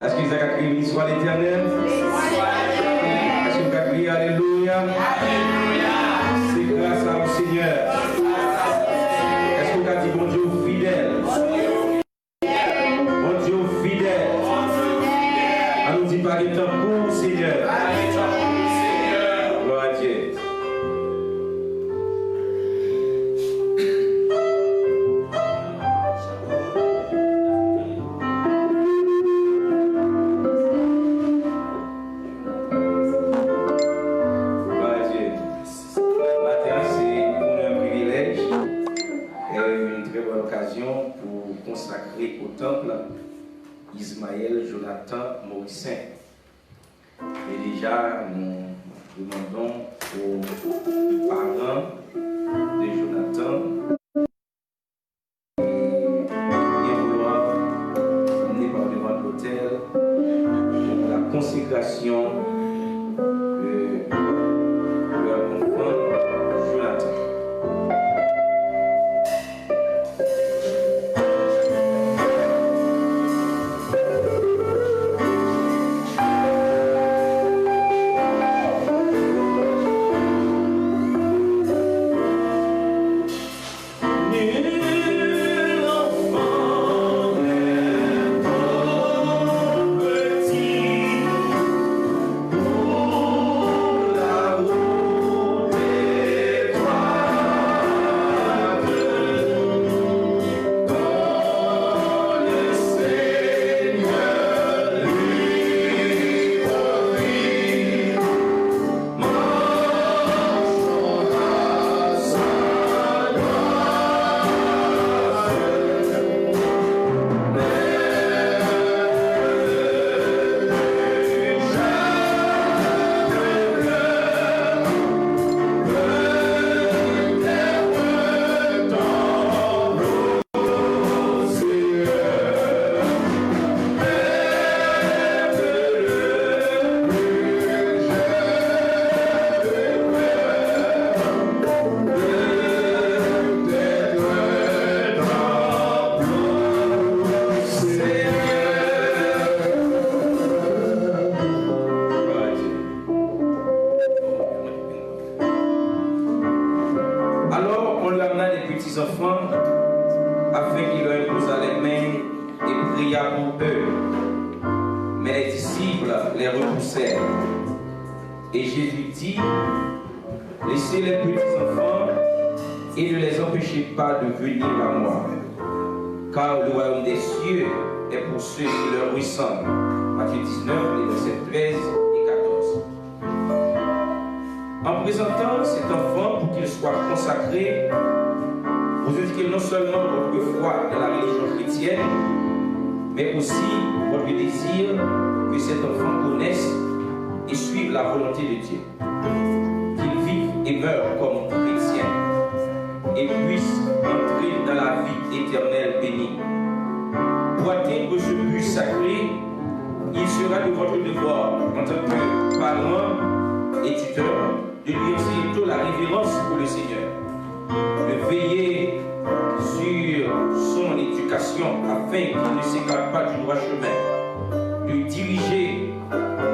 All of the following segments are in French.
Est-ce qu'ils ont crié soit l'Éternel? Est-ce qu'ils ont crié Alléluia? C'est grâce à au Seigneur. Est-ce qu'on a dit bon Dieu fidèle? Bon Dieu fidèle. On nous dit pas le temps pour Seigneur. Gloire à Dieu. Pour consacrer au temple Ismaël Jonathan Morissin. Et déjà, nous demandons aux parents de Jonathan de vouloir venir par devant de l'autel pour la consécration de leur enfant Jonathan. Matthieu 19, les versets 13 et 14. En présentant cet enfant pour qu'il soit consacré, vous indiquez non seulement votre foi dans la religion chrétienne, mais aussi votre désir que cet enfant connaisse et suive la volonté de Dieu. Qu'il vive et meure comme chrétien et puisse entrer dans la vie éternelle bénie. Pour atteindre ce but sacré, il sera de votre devoir, en tant que parent et tuteur, de lui enseigner tôt la révérence pour le Seigneur, de veiller sur son éducation afin qu'il ne s'écarte pas du droit chemin, de diriger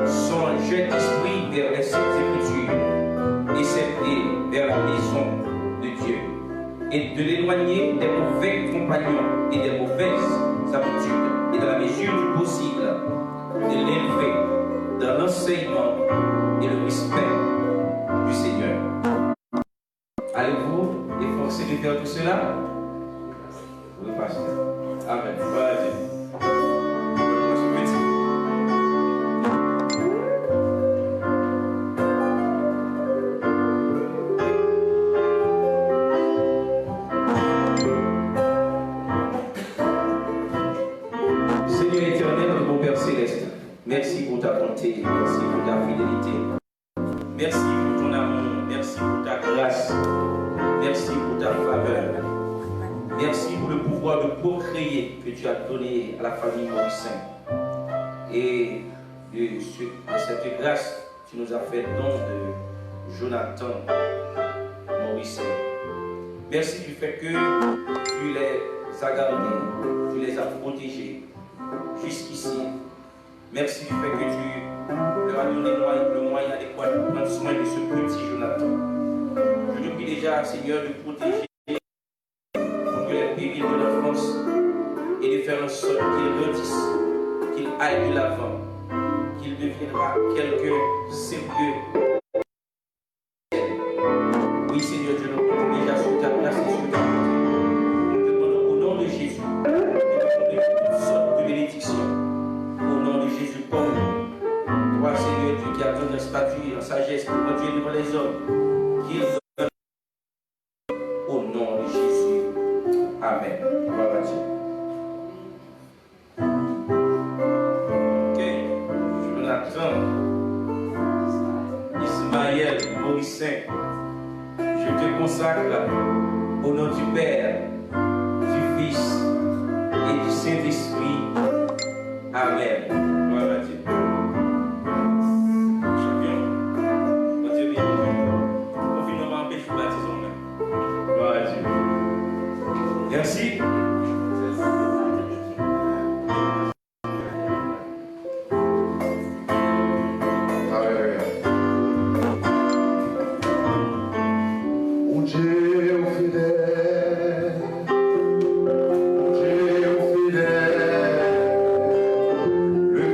son jeune esprit vers les saintes Écritures et vers la maison de Dieu, et de l'éloigner des mauvais compagnons et des mauvaises habitudes, et dans la mesure du possible, de l'élever dans l'enseignement et le respect du Seigneur. Allez-vous efforcer de faire tout cela? Oui, pasteur. Amen. Vas-y. Merci pour ta bonté, merci pour ta fidélité, merci pour ton amour, merci pour ta grâce, merci pour ta faveur, merci pour le pouvoir de procréer que tu as donné à la famille Morissin. Et de cette grâce, tu nous as fait don de Jonathan Morissin. Merci du fait que tu les as gardés, tu les as protégés jusqu'ici. Merci du fait que tu leur as donné le moyen adéquat de prendre soin de ce petit Jonathan. Je te prie déjà, Seigneur, de protéger contre les périls de l'enfance et de faire en sorte qu'il grandisse, qu'il aille de l'avant, qu'il deviendra quelqu'un sérieux. Oui, Seigneur Dieu, nous comptons déjà sur ta place et sur ta beauté. Nous te demandons au nom de Jésus et nous demandons toutes sortes de bénédictions. Au nom de Jésus, comme toi, Seigneur Dieu, qui a donné en stature, en sagesse, pour conduire devant les hommes, qu'il donne au nom de Jésus. Amen. Gloire à Dieu. Ok, Jonathan, Ismaël, Mauricin, je te consacre au nom du Père, du Fils et du Saint-Esprit. Amen. Gloire à Dieu. Chacun, quand Dieu vient, confinement va empêcher le baptême. Gloire à Dieu. Merci. Le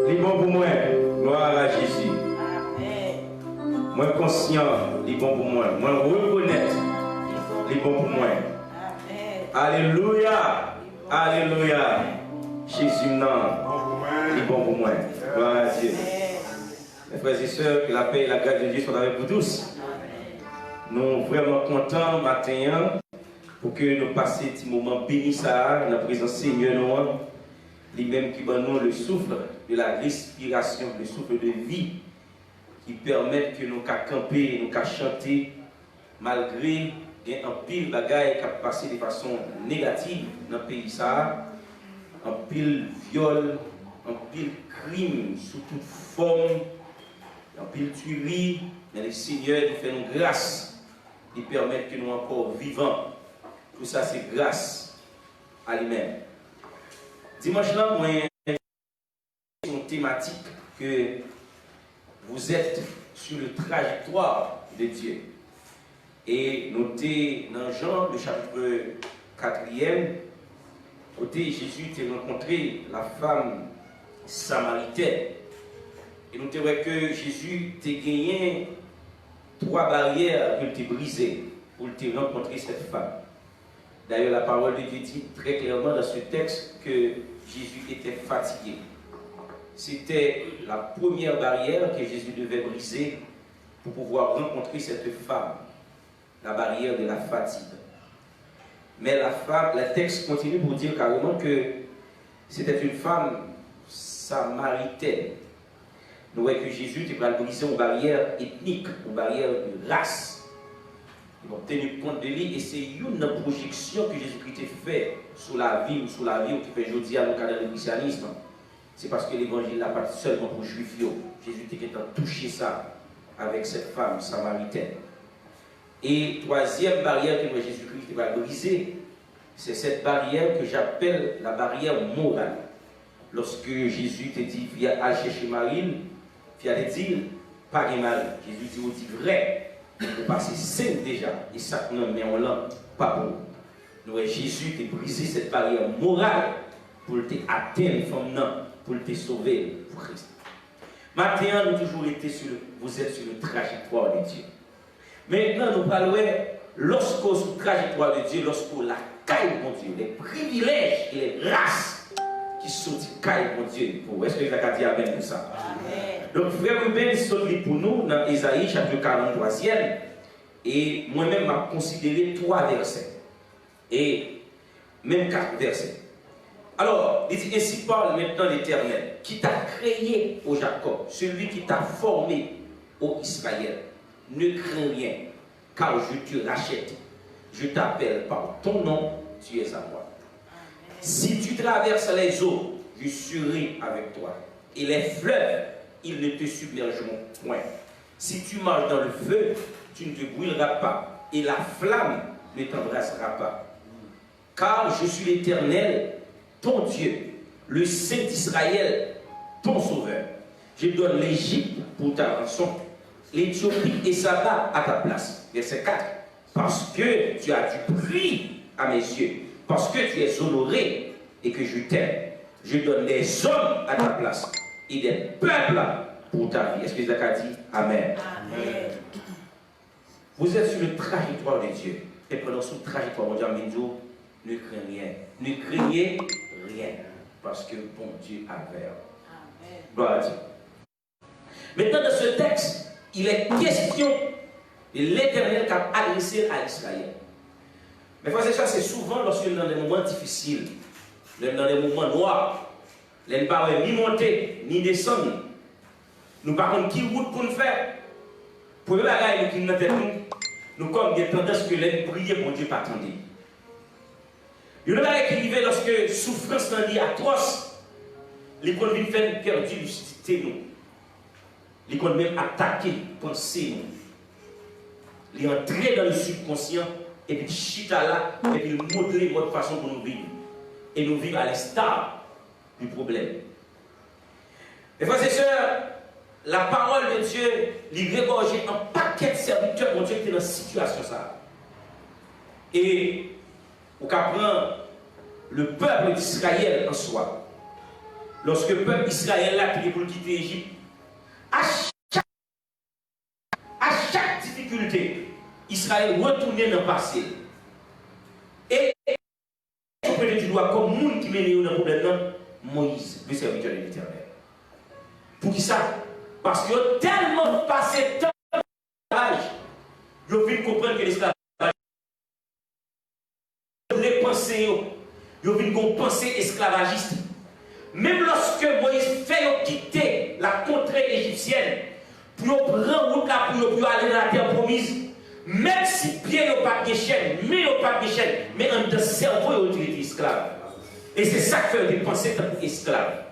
Les bons pour moi, gloire à Jésus. Moi conscient, les bons pour moi. Moi reconnaître, les bons pour moi. Alléluia. Alléluia. Jésus, non. Les bons pour moi. Gloire à Dieu. Mes frères et sœurs, que la paix et la grâce de Dieu soient avec vous tous. Nous sommes vraiment contents matin pour que nous passions un petit moment béni dans la présence du Seigneur, lui-même qui donne le souffle de la respiration, le souffle de vie qui permet que nous camper, nous chanter malgré un pile de bagailles qui a passé de façon négative dans le pays, un pile viol, un pile crime sous toute forme, un pile tuerie, mais le Seigneur nous fait une grâce, il permet que nous soyons encore vivants. Tout ça, c'est grâce à lui-même. Dimanche là, moi, une thématique que vous êtes sur le trajectoire de Dieu. Et notez dans Jean, le chapitre 4e, côté Jésus a rencontré la femme samaritaine. Et nous avons que Jésus a gagné 3 barrières qu'il a brisées pour rencontrer cette femme. D'ailleurs, la parole de Dieu dit très clairement dans ce texte que Jésus était fatigué. C'était la première barrière que Jésus devait briser pour pouvoir rencontrer cette femme, la barrière de la fatigue. Mais la femme, le texte continue pour dire carrément que c'était une femme samaritaine. Nous voyons que Jésus devait briser une barrière ethnique, une barrière de race. Ils vont tenir compte de lui et c'est une projection que Jésus-Christ a fait sur la vie ou sur la vie qui fait aujourd'hui à nos cadres de christianisme. C'est parce que l'évangile n'a pas seulement pour juifs. Jésus a touché ça avec cette femme samaritaine. Et troisième barrière que Jésus-Christ va briser, c'est cette barrière que j'appelle la barrière morale. Lorsque Jésus te dit, viens aller chercher Marie, viens te dire, pas de Marie. Jésus dit, on dit vrai. Vous passez saint déjà, et ça nous met en langue, pas pour nous. Jésus t'a brisé cette barrière morale pour t'atteindre, pour te sauver pour Christ. Maintenant, nous avons toujours été vous êtes sur le trajectoire de Dieu. Maintenant, nous parlons, lorsqu'on est sur le trajectoire de Dieu, lorsqu'on la caille mon Dieu, les privilèges et les grâces qui sont du caille mon Dieu. Est-ce que vous avez dit amen pour ça? Amen. Donc, frère Ruben, c'est pour nous dans Isaïe chapitre 43e. Et moi-même, j'ai considéré 3 versets. Et même 4 versets. Alors, il dit, ainsi parle maintenant l'Éternel, qui t'a créé, ô Jacob, celui qui t'a formé, ô Israël. Ne crains rien, car je te rachète. Je t'appelle par ton nom, tu es à moi. Si tu traverses les eaux, je serai avec toi. Et les fleuves, ils ne te submergeront point. Si tu marches dans le feu, tu ne te brûleras pas. Et la flamme ne t'embrassera pas. Car je suis l'Éternel, ton Dieu, le Saint d'Israël, ton Sauveur. Je donne l'Égypte pour ta rançon, l'Éthiopie et Saba à ta place. Verset 4. Parce que tu as du prix à mes yeux, parce que tu es honoré et que je t'aime. Je donne des hommes à ta place et des peuples pour ta vie. Est-ce que Isaac a dit Amen? Amen. Vous êtes sur le trajectoire de Dieu. Et pendant ce trajectoire, mon Dieu, ne craignez rien. Ne craignez rien. Parce que bon Dieu a fait. Gloire à Dieu. Maintenant, dans ce texte, il est question de l'Éternel qui a adressé à Israël. Mais frères et sœurs, c'est souvent lorsque nous sommes dans des moments difficiles, dans des moments noirs, nous ne pouvons ni monter, ni descendre. Nous ne savons pas qui route pour nous faire. Pour les bagages qui nous ont nous comme des tendances que les prier pour Dieu pas attendre. Il y a des bagages qui arrivent lorsque souffrance est atroce. Les gens viennent faire perdu lucidité nous. Les gens même attaquer penser nous. Les entrer dans le subconscient et puis chita là et puis modeler votre façon pour nous vivre. Et nous vivre à l'instar du problème. Mes frères et sœurs, la parole de Dieu lui regorgeait un paquet de serviteurs, mon Dieu, qui étaient dans cette situation. Ça. Et on prend le peuple d'Israël en soi. lorsque le peuple Israël a prié pour quitter l'Égypte, à chaque difficulté, Israël retournait dans le passé. Et peut-être tu dois, comme monde qui mène dans le problème, Moïse, le serviteur de l'Éternel. Pour qui ça? Parce qu'il a tellement passé de temps dans l'esclavage, il a vite comprendre que l'esclavage, les pensées, il a vite penser esclavagiste. Même lorsque Moïse fait quitter la contrée égyptienne, pour prendre route là pour aller dans la terre promise, même si pied n'a pas de chaîne, mais n'a pas de chaîne, mais en de cerveau il est esclave. Et c'est ça qui fait des pensées comme esclave.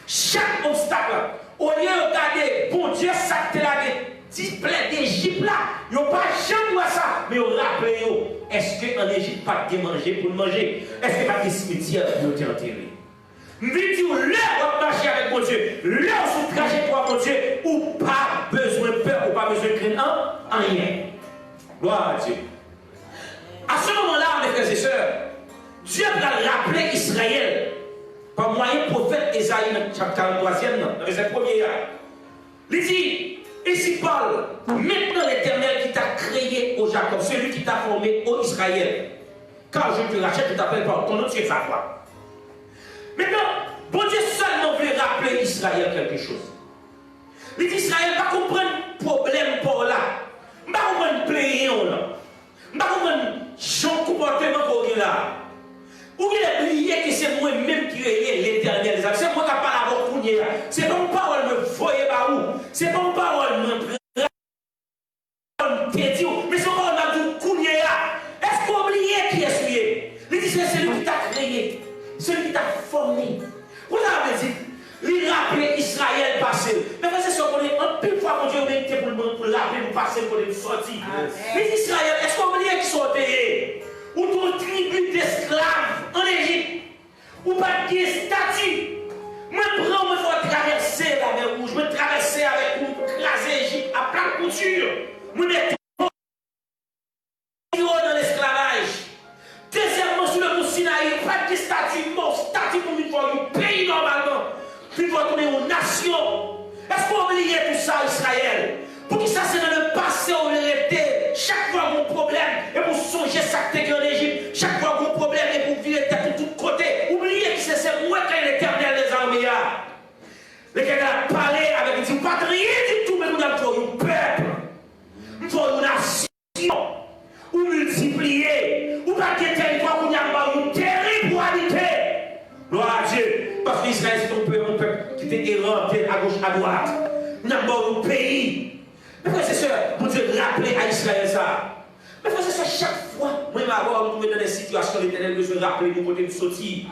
Chaque obstacle, au lieu de regarder, bon Dieu, ça te l'a dit, plein d'Égypte là, il n'y a pas jamais ça, mais on rappelle, est-ce qu'en Égypte, pas de manger pour manger? Est-ce qu'il n'y a pas de cimetière pour te enterrer? Nous disons, là, on marche avec mon Dieu, là, on se trajectoire, mon Dieu, ou pas besoin de peur, ou pas besoin de craindre, rien. Gloire à Dieu. À ce moment-là, mes frères et sœurs, Dieu va rappeler Israël par moyen du prophète Esaïe, dans le chapitre 43e, dans le verset 1er. Il dit, ici Paul, maintenant l'Éternel qui t'a créé au Jacob, celui qui t'a formé au Israël. Quand je te rachète, je t'appelle par ton nom, tu es sa foi. Maintenant, bon Dieu seulement veut rappeler Israël quelque chose. Il dit Israël, pas comprendre le problème pour là. Pas comprendre le pléion là. Pas comprendre le comportement pour là. Ou bien oublier que c'est moi-même qui ai l'Éternel. C'est moi qui n'ai pas la voix. C'est pas mon parole me voyez pas où. C'est pas mon parole me mais c'est mon parole m'a dit est-ce qu'on oublie qui est celui? Il dit c'est celui qui t'a créé. Celui qui t'a formé. Vous avez dit, il rappelle Israël passé. Mais c'est sûr qu'on est un peu fois, mon Dieu, on est pour rappeler nous passer pour les sortir. Mais Israël, est-ce qu'on oublie qu'ils sont payés? Ou ton tribu d'esclaves en Égypte? Ou pas de statut? Moi, prends, moi, faut traverser la mer Rouge. Je vais traverser avec vous, craser l'Égypte à plein de couture. Moi, dans l'esclavage. Deuxièmement, sur le mont Sinaï, pas de statut, non, statut pour une fois, un pays normalement, puis pour tourner aux nations. Est-ce qu'on oublie tout ça, Israël? Pour que ça, c'est dans le passé, on l'était. Chaque fois qu'on a un problème, et pour songer ça que en Égypte, chaque fois qu'on a un problème, et pour vivre de tous côtés, oubliez que c'est moi qui ai l'Éternel des armées. L'Éternel a parlé avec nous, pas de rien du tout, mais nous avons un peuple, nous avons une nation. Ou multiplier, ou pas de territoire où il y a une terrible pour habiter. Gloire à Dieu. Parce qu'Israël, c'est un peuple qui était errant à gauche, à droite. Nous avons un pays. Mais frères et sœurs, pour Dieu rappeler à Israël ça. Mais frères et sœurs, chaque fois, moi, je vais dans des situations l'éternel, je vais rappeler mon côté de sortir.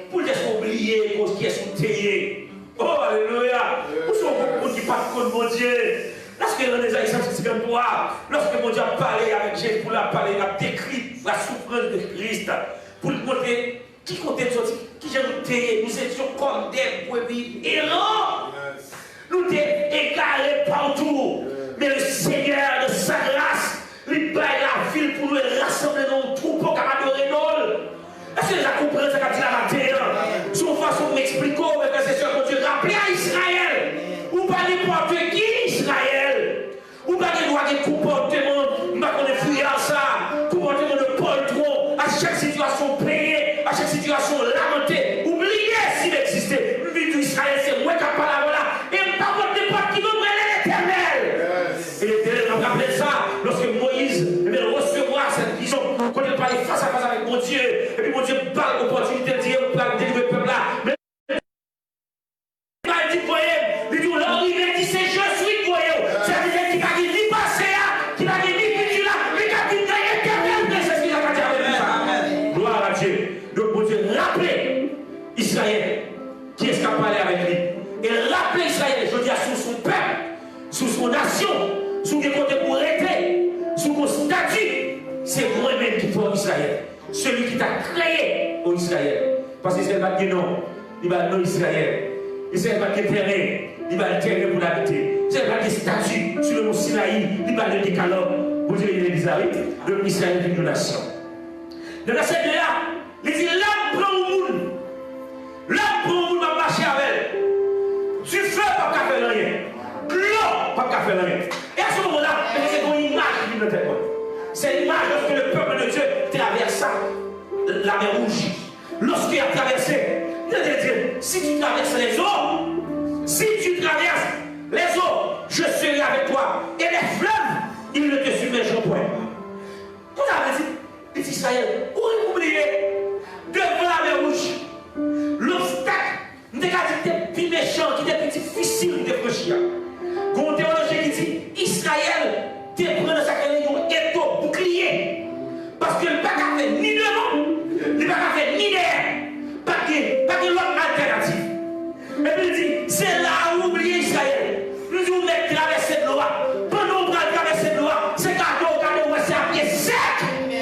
Pour ne pas oublier qui est sous terre. Oh, alléluia. Pour ceux qui ne pas de mon Dieu. Lorsque dans les Isaïe 53, lorsque mon Dieu a parlé avec Jésus, pour la parler, il a décrit la souffrance de Christ, pour le montrer qui comptait sortir, qui j'ai nous étions comme des brebis errants. Nous étions égarés partout. Mais le Seigneur de sa grâce, il baille la ville pour nous rassembler dans un troupeau qui a adoré nous. Est-ce que vous avez compris ce qu'a dit la matin? Son façon de m'expliquer, mais c'est sûr que Dieu rappelait à Israël, ou pas n'importe qui Israël, ou pas des droits de comportement, pas qu'on est fuyant ça, comportement de poltron, à chaque situation payée, à chaque situation lamentée, oubliez s'il existait. Le vie d'Israël, c'est moi qui ai parlé là, et pas contre n'importe qui nous prenne l'Éternel. Et l'Éternel nous rappelle ça, lorsque Moïse recevoir cette vision, qu'on est parlé face à face avec mon Dieu, et puis mon Dieu parle l'opportunité de dire, on parle de délivrer le peuple là. Mais il dit, voyez, il dit, là, il dit, c'est je suis, voyez, c'est-à-dire qu'il a dit, il passé là, qu'il a dit, il là, il a dit, l'Éternel, c'est ce qu'il a dit avec ça. Gloire à Dieu. Donc, mon Dieu, rappelez Israël, qui est-ce qui a parlé avec lui. Et rappelez Israël, je dis, sous son peuple, sous son nation, sous des côtés pour arrêter, sous mon statut, c'est moi-même qui forme Israël. Celui qui t'a créé au Israël. Parce qu'Israël va dire non, il va non Israël. Israël va dire terrain, il va le terrain pour l'habiter. Israël va dire statut sur le mont Sinaï, il va le décalogue. Vous direz, il est bizarre, donc Israël est une nation. Dans la scène de là, il dit l'homme prend au monde. L'homme prend au monde va marcher avec elle. pas qu'à faire rien. Et à ce moment-là, c'est une image qui vient de tête. C'est l'image lorsque le peuple de Dieu traversa la mer Rouge. Lorsqu'il a traversé, il a dit, si tu traverses les eaux, je serai avec toi. Et les fleuves, ils ne te submergeront point. Vous avez dit, les Israël, où est oublié devant la mer Rouge, l'obstacle, nous avons dit des petits méchants, qui étaient difficiles de franchir. Quand on théologie qui dit, Israël, te prend dans sa carrière un étau, bouclier. Parce qu'il n'a pas fait ni devant, il n'a pas fait ni derrière. Pas de l'autre alternative. Et puis il dit, c'est là où oublier Israël. Nous nous mettons traverser de l'eau. Pendant qu'on va traverser de l'eau, c'est cadeau, c'est à pied sec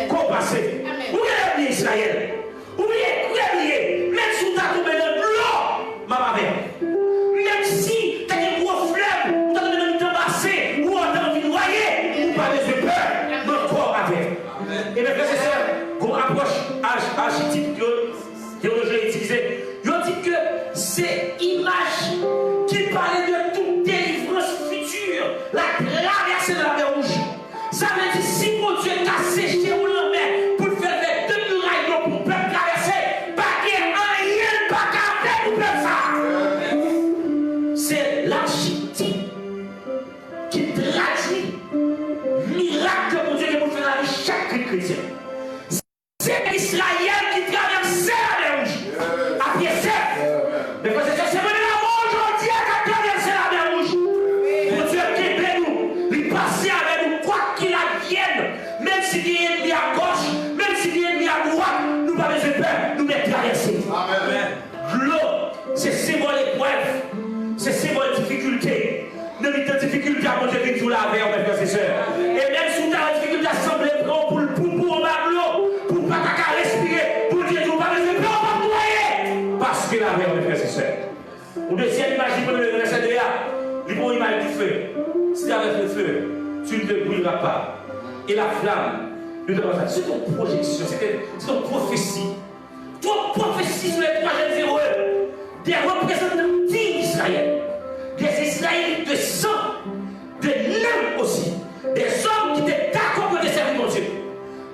qu'on passe. Où est oublié Israël? Oubliez, même si vous avez tombé dans l'eau, ma mère. Même si tu as des gros fleuves, vous avez envie de t'embrasser, ou on a envie de noyer, ou pas de peur, notre corps avec. Et mes frères et sœurs, qu'on approche archétype que théologie a utilisé, ils ont dit que c'est image qui parlait de toute délivrance future, la traversée de la mer Rouge. Ça veut dire si mon Dieu t'a séché ou la mer pour faire faire deux murailles pour peuple traverser, pas qu'il y ait rien, pas qu'à faire pour faire ça. C'est l'archétype qui traduit miracle que mon Dieu pour faire dans chaque chrétien. C'est Israël qui traversait la mer Rouge. À pied sec. Mais quand c'est même là aujourd'hui qui a traversé la mer Rouge. Mon Dieu qui est nous, il passait avec nous, quoi qu'il advienne. Même s'il y a ennemi à gauche, même s'il y a ennemi à droite, nous pas besoin de peur, nous mettons traverser. L'eau, c'est symbole d'épreuve, c'est symbole de difficulté. Ne mettez de difficulté à mon Dieu qui nous l'a avec, mes frères et sœurs. Et même si tu as une difficulté à sembler prendre pour le poupou en bas de l'eau, pour pas qu'à respirer, pour dire que nous pas besoin de peur, on va noyer. Parce que la mer, mes frères et sœurs. Ou deuxième image, il peut le rester de là. Il faut une image du feu. Si tu avec le feu, tu ne te brûleras pas. Et la flamme, c'est ton projection, c'est ton prophétie. Ton prophétie sur les 3 jeunes héros, des représentants dignes d'Israël, des Israélites de sang, de l'âme aussi, des hommes qui étaient d'accord de servir mon Dieu.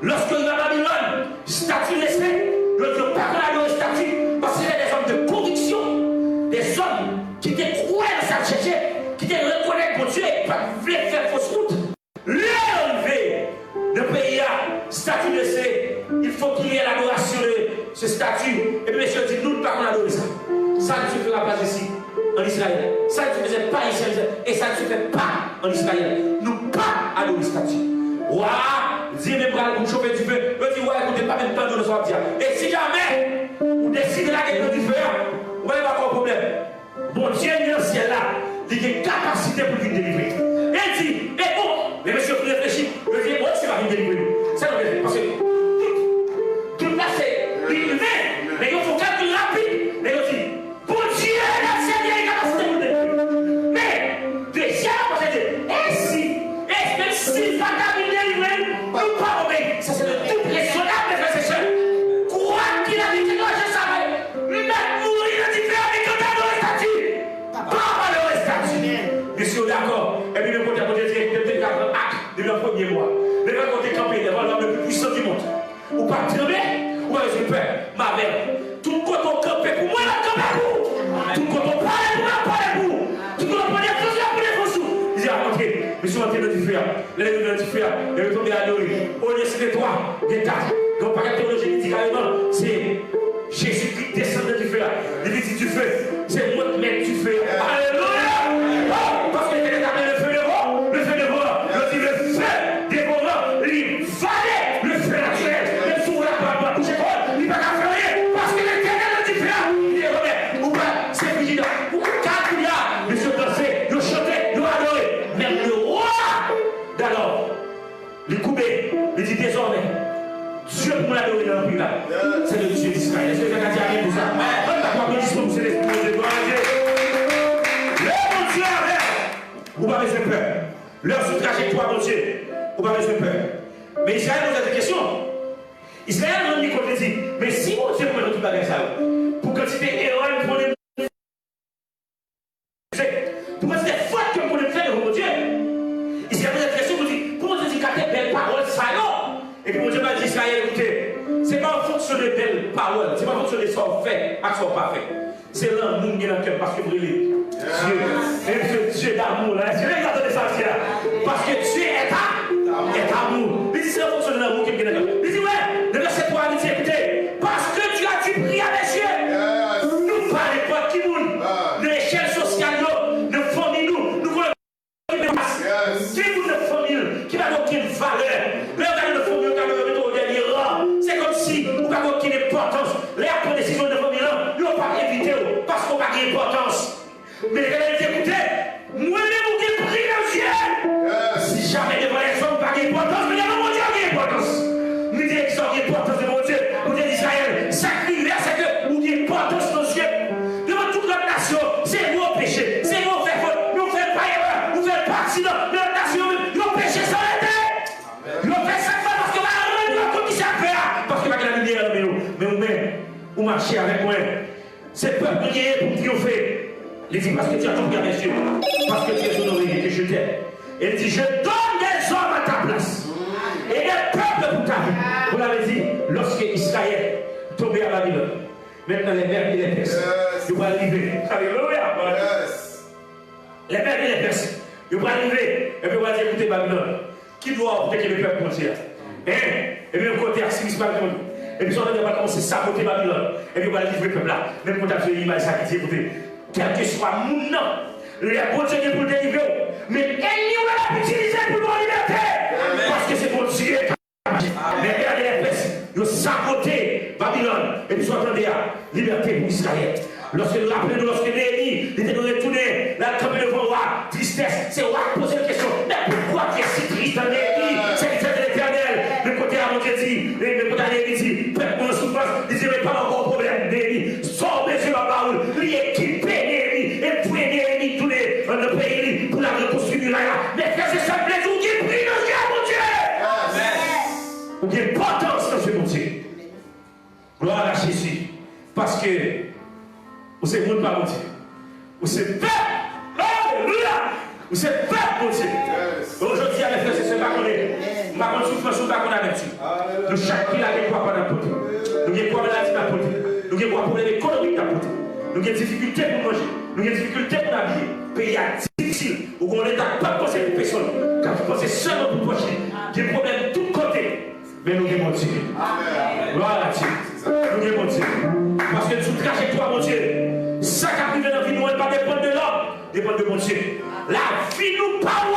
Lorsqu'il va à Babylone, statue laissée, le Dieu pas qu'on a de statue, parce qu'il y a des hommes de conviction, des hommes qui étaient croyants à sa chercher, qui étaient reconnus pour Dieu et pas voulaient faire fausse route. L'élevé de pays à statue laissée, il faut qu'il y ait l'adoration de ce statut. Et puis, monsieur dit, nous ne pouvons pas adorer ça. Ça ne se fera pas ici, en Israël. Ça ne se faisait pas ici, et ça ne se fait pas en Israël. Nous pas adorer le statut. Waouh! Dis même pour chauffer du feu. Je dis, ouais, écoutez, pas même temps de nous sortir. Et si jamais vous décidez de la guerre du feu, vous n'avez pas de problème. Bon Dieu, il est au ciel là. Il a une capacité pour vous délivrer. Et il dit, mais bon, mais monsieur, vous réfléchissez. Je dis, bon, tu vas vous délivrer. C'est le parce que tout là, c'est livré. Mais il faut calculer rapide. Mais il dit, bon Dieu, là, c'est bien une capacité pour vous délivrer. Mais, déjà, parce que et si, et même si va vous délivrer, nous pas obéir. Ça, c'est le tout raisonnable, mes frères et sœurs. Quoi qu'il a dit, que je savais, même mourir de différents, mais quand on a le statut, pas le statut. Monsieur, d'accord. Et puis, le côté de Dieu, de leur premier mois. Mais quand on est campé devant l'homme le plus puissant du monde, ou pas trembler, ou pas j'ai peur, ma mère. Tout quand on campait pour moi, la campé pour. Tout quand on parlait pour moi, parlait pour. Tout quand on prenait tous pour les faux sous. Il dit, ah, ok, monsieur, on est dans du feu. Les deux dans du feu. Et le tomber à l'oreille. Au lieu de toi, des tas. Donc, par la théologie, il dit carrément, c'est Jésus-Christ descendant du feu. Il dit du feu. C'est moi qui mets du feu. Alléluia! Oh, parce que les éternels, le feu de vent, le feu de vent, le feu dévorant, il fallait le feu naturel. Même si vous l'avez pas touché, il ne va pas faire rien. Parce que l'éternel du feu, il est remet. Ou pas, c'est vigilant. Ou quand il y a, ils se dansaient, ils chantaient, ils adoraient. Même le roi d'alors, il coupait, il dit désormais, Dieu pour l'adorer dans le pays là, c'est le Dieu d'Israël. Est-ce que vous avez dit pour ça? On n'a pas besoin de c'est l'esprit de Dieu. Le Dieu avec, vous n'avez pas besoin de peur. Leur sous trajectoire, mon Dieu, vous n'avez pas besoin de peur. Mais Israël nous a des questions. Israël nous dit qu'on dit, mais si mon Dieu prend tout bagage ça, pour quantité erreur, pour les. Pour quantité faute que vous pouvez faire de mon Dieu, fonctionner belle parole, c'est pas fonctionner sans fait, à son pas fait. C'est l'amour qui est dans le cœur parce que vous Dieu. Et ce Dieu d'amour là, je vais regarder ça aussi là. Parce que Dieu est amour. Il dit c'est la fonction de l'amour qui est dans le cœur. Il dit ouais, le verset 3, il dit écoutez, parce que tu as dû prier à mes yeux. Nous parlons pas qui nous, de l'échelle sociale, de famille, nous voulons qui vous de famille, qui n'a aucune valeur. Mais regardez de famille, regardez au dernier rang. C'est comme si vous n'avez aucune importance. Les après décisions de famille, nous n'avons pas évité parce qu'on n'a pas d'importance. Mais regardez, écoutez, moi-même, vous qui prie aux yeux. Si jamais devant les hommes, pas d'importance, mais devant mon Dieu, il y a importance. Nous disons qu'ils ont l'importance de mon Dieu. Vous dites d'Israël, sacrifice, c'est que vous dites importance de nos yeux. Devant toute notre nation, c'est vos péchés, c'est vos faits fautes. Nous ne faisons pas erreur, nous ne faisons pas accident. Notre nation, nos péchés sont arrêtés. Nous faisons ça parce que nous avons ça à faire. Parce que nous avons la lumière dans nous. Mais vous-même, vous marchez avec moi. C'est peuple qui est pour triompher. Il dit parce que tu as tout bien sûr, parce que tu es honoré et que je t'aime. Il dit je donne des hommes à ta place et des peuples pour ta vie. Vous l'avez dit, lorsque Israël tombait à Babylone, maintenant les mères et les Perses, ils vont arriver. Alléluia. Les mères et les Perses, ils vont arriver et puis ils vont dire écoutez Babylone, qui doit protéger le peuple entier? Et puis le côté Assiris Babylone. Et puis on va commencer à saboter Babylone. Et puis on va livrer le peuple là. Même quand tu as fait l'image, ça qui dit écoutez. Quel que soit mon nom, les protéger pour délivrer. Mais ennemi, on va l'utiliser pour mon liberté. Parce que c'est pour Dieu. Mais regardez les Perses, ils ont saboté Babylone. Et puis ils ont attendu à liberté pour Israël. Lorsque nous rappelons, lorsque Néhémie était retourné, la tombée devant le roi, tristesse, c'est le roi qui posait la question. Mais pourquoi tu es si triste dans Néhémie? C'est l'Éternel de l'Éternel. Le côté à mon Dieu dit, le côté à Néhémie dit, peuple en souffrance, il dit, mais pas encore de problème, Néhémie. Sors sur la parole, lui équipe Néhémie, et pour Néhémie, tous les pays, pour la reconstruire là. Mais frères et sœurs, les jours qui prient dans ce mon Dieu. Amen. Ou bien importance dans ce mon Dieu. Gloire à Jésus. Parce que vous êtes monde par mon Dieu. Vous êtes peuple. Alléluia. Vous êtes peuple, mon Dieu. Aujourd'hui, avec frères et sœurs, pas qu'on est. Ma bonne souffrance, pas qu'on a là-dessus. Nous, chaque qui a des quoi pendant côté. Nous avons des quoi maladie dans côté. Nous avons des quoi problème économique dans côté. Nous avons des difficultés pour manger. Nous avons des difficultés pour habiller. Pays difficile. Où on n'est pas pensé pour personne. Quand vous pensez seulement pour pocher. Des problèmes de tous côtés. Mais nous avons Dieu. Gloire à Dieu. Nous avons Dieu. Parce que sous trajectoire, mon Dieu, ça qui arrive dans la vie, nous ne pas dépendre de l'homme, dépend de mon Dieu. La vie nous parle.